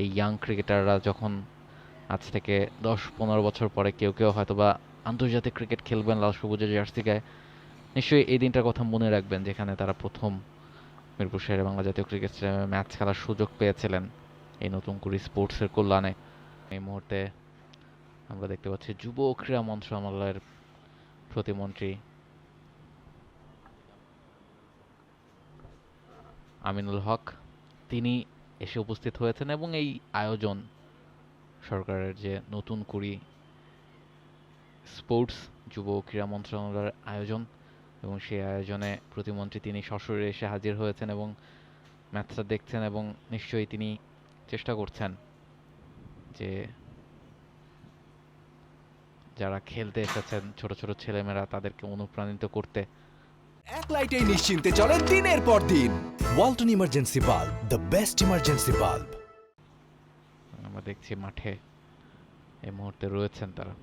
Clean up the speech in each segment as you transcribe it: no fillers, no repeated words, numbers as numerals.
এই ইয়াং ক্রিকেটাররা যখন আজ থেকে 10-15 বছর পরে কেউ কেউ হয়তোবা আন্তর্জাতিক ক্রিকেট খেলবেন লাল সবুজের জার্সি গায়ে, নিশ্চয়ই এই দিনটার কথা মনে রাখবেন যেখানে তারা প্রথম মিরপুর শেরে বাংলা জাতীয় ক্রিকেট স্টেডিয়ামে ম্যাচ খেলার সুযোগ পেয়েছিলেন এই নতুন করে স্পোর্টসের কল্যাণে। এই মুহূর্তে আমরা দেখতে পাচ্ছি যুব ক্রীড়া মন্ত্রণালয়ের প্রতিমন্ত্রী আমিনুল হক, তিনি এসে উপস্থিত হয়েছেন এবং এই আয়োজন সরকারের যে নতুন কুড়ি স্পোর্টস যুব ক্রীড়া মন্ত্রণালয়ের আয়োজন, এবং সেই আয়োজনে প্রতিমন্ত্রী তিনি সশরীরে এসে হাজির হয়েছেন এবং ম্যাচটা দেখছেন এবং নিশ্চয়ই তিনি চেষ্টা করছেন যে যারা খেলতে এসেছেন ছোট ছোট ছেলেমেয়েরা তাদেরকে অনুপ্রাণিত করতে। এক লাইটেই নিশ্চিন্তে চলে দিনের পর দিন। Walton emergency bulb, the best emergency bulb. আমরা দেখছি মাঠে এই মুহূর্তে রয়েছেন তারা।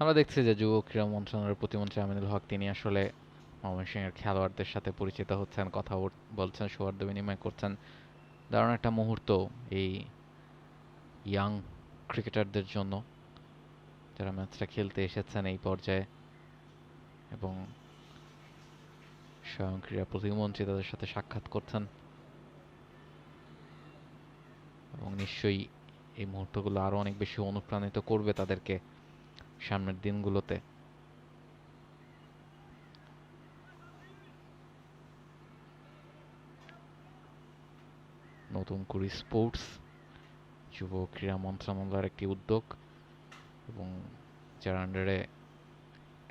আমরা দেখছি যে যুব ক্রীড়া মন্ত্রণালয়ের প্রতিমন্ত্রী আমিনুল হক তিনি আসলে ময়মনসিংহের খেলোয়াড়দের সাথে পরিচিত হচ্ছেন, কথা বলছেন, সৌহার্দ্য বিনিময় করছেন। দারুণ একটা মুহূর্ত এই ইয়াং ক্রিকেটারদের জন্য যারা ম্যাচটা খেলতে এসেছেন এই পর্যায়ে, এবং স্বয়ং ক্রীড়া প্রতিমন্ত্রী তাদের সাথে সাক্ষাৎ করছেন এবং নিশ্চয়ই এই মুহূর্তগুলো আরো অনেক বেশি অনুপ্রাণিত করবে তাদেরকে সামনের দিনগুলোতে। নতুন করে স্পোর্টস যুব ক্রীড়া মন্ত্রণালয়ের একটি উদ্যোগ, এবং যার আন্ডারে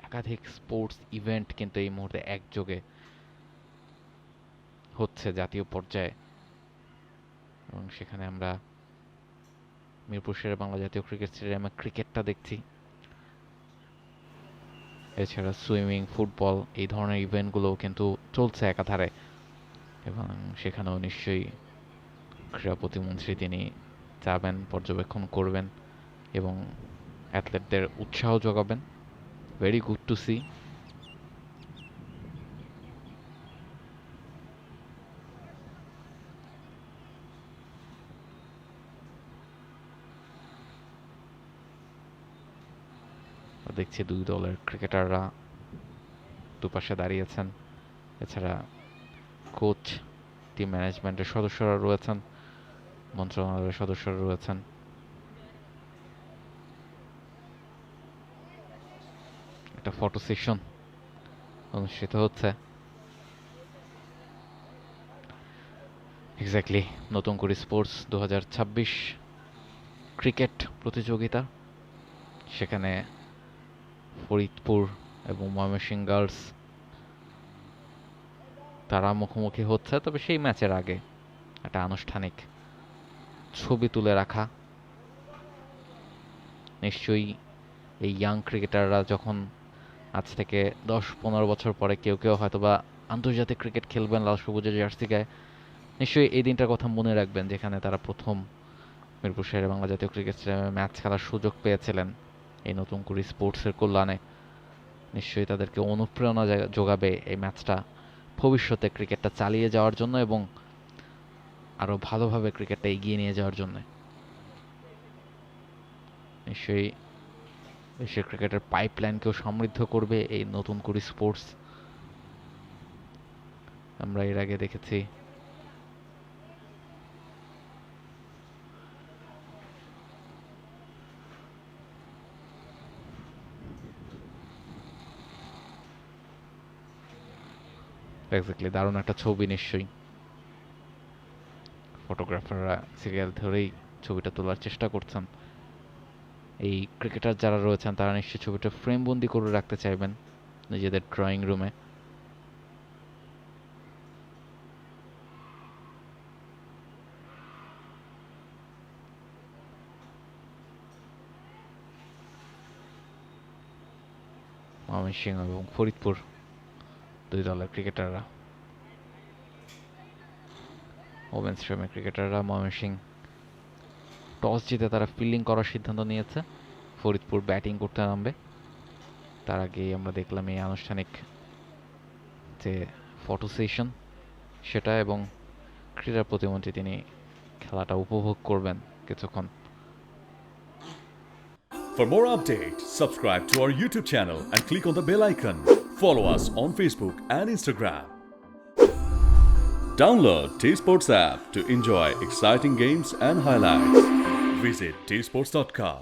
একাধিক স্পোর্টস ইভেন্ট কিন্তু এই মুহূর্তে একযোগে হচ্ছে জাতীয় পর্যায়ে, এবং সেখানে আমরা মিরপুর শেরে বাংলা জাতীয় ক্রিকেট স্টেডিয়ামে ক্রিকেটটা দেখছি। এছাড়া সুইমিং, ফুটবল এই ধরনের ইভেন্টগুলোও কিন্তু চলছে একাধারে, এবং সেখানেও নিশ্চয়ই ক্রীড়া প্রতিমন্ত্রী তিনি যাবেন, পর্যবেক্ষণ করবেন এবং অ্যাথলেটদের উৎসাহ যোগাবেন। Very good to see. দেখছি দুই দলের ক্রিকেটাররা দুপাশে দাঁড়িয়েছেন, এছাড়া কোচ, টিম ম্যানেজমেন্টের সদস্যরা রয়েছেন, মন্ত্রণালয়ের সদস্যরা রয়েছেন। একটা ফটো সেশন অনুষ্ঠিত হচ্ছে। এক্স্যাক্টলি নতুন করে স্পোর্টস 2026 ক্রিকেট প্রতিযোগিতা, সেখানে ফরিদপুর এবং ময়মনসিংহ গার্লস তারা মুখোমুখি হচ্ছে। তবে সেই ম্যাচের আগে একটা আনুষ্ঠানিক ছবি তুলে রাখা, নিশ্চয়ই এই ইয়াং ক্রিকেটাররা যখন আজ থেকে 10-15 বছর পরে কেউ কেউ হয়তোবা আন্তর্জাতিক ক্রিকেট খেলবেন লাল সবুজের জার্সি গায়ে, নিশ্চয়ই এই দিনটার কথা মনে রাখবেন যেখানে তারা প্রথম মিরপুর শেরে বাংলা জাতীয় ক্রিকেট স্টেডিয়ামে ম্যাচ খেলার সুযোগ পেয়েছিলেন এই নতুন করে স্পোর্টসের কল্যাণে। নিশ্চয়ই তাদেরকে অনুপ্রেরণা যোগাবে এই ম্যাচটা ভবিষ্যতে ক্রিকেটটা চালিয়ে যাওয়ার জন্য এবং আরও ভালোভাবে ক্রিকেটটা এগিয়ে নিয়ে যাওয়ার জন্য। নিশ্চয়ই এশিয়ার ক্রিকেটের পাইপলাইনকেও সমৃদ্ধ করবে এই নতুন করে স্পোর্টস। আমরা এর আগে দেখেছি এক্স্যাক্টলি, দারুণ একটা ছবি। নিশ্চয়ই ফটোগ্রাফাররা সিরিয়াল ধরেই ছবিটা তোলার চেষ্টা করছেন। এই ক্রিকেটার যারা রয়েছেন তারা নিশ্চয়ই ছবিটা ফ্রেম বন্দি করে রাখতে চাইবেন নিজেদের ড্রয়িং রুমে। ময়মনসিংহ এবং ফরিদপুর দুই দলের ক্রিকেটাররা, ওমেন স্ট্রিমের ক্রিকেটাররা। ময়মনসিংহ টস জিতে তারা ফিল্ডিং করার সিদ্ধান্ত নিয়েছে, ফরিদপুর ব্যাটিং করতে নামবে। তার আগেই আমরা দেখলাম এই আনুষ্ঠানিক যে ফটো সেশন সেটা, এবং ক্রীড়া প্রতিমন্ত্রী তিনি খেলাটা উপভোগ করবেন কিছুক্ষণ। For more updates, subscribe to our YouTube channel and click on the bell icon. Follow us on Facebook and Instagram. Download T-Sports app to enjoy exciting games and highlights. Visit tsports.com.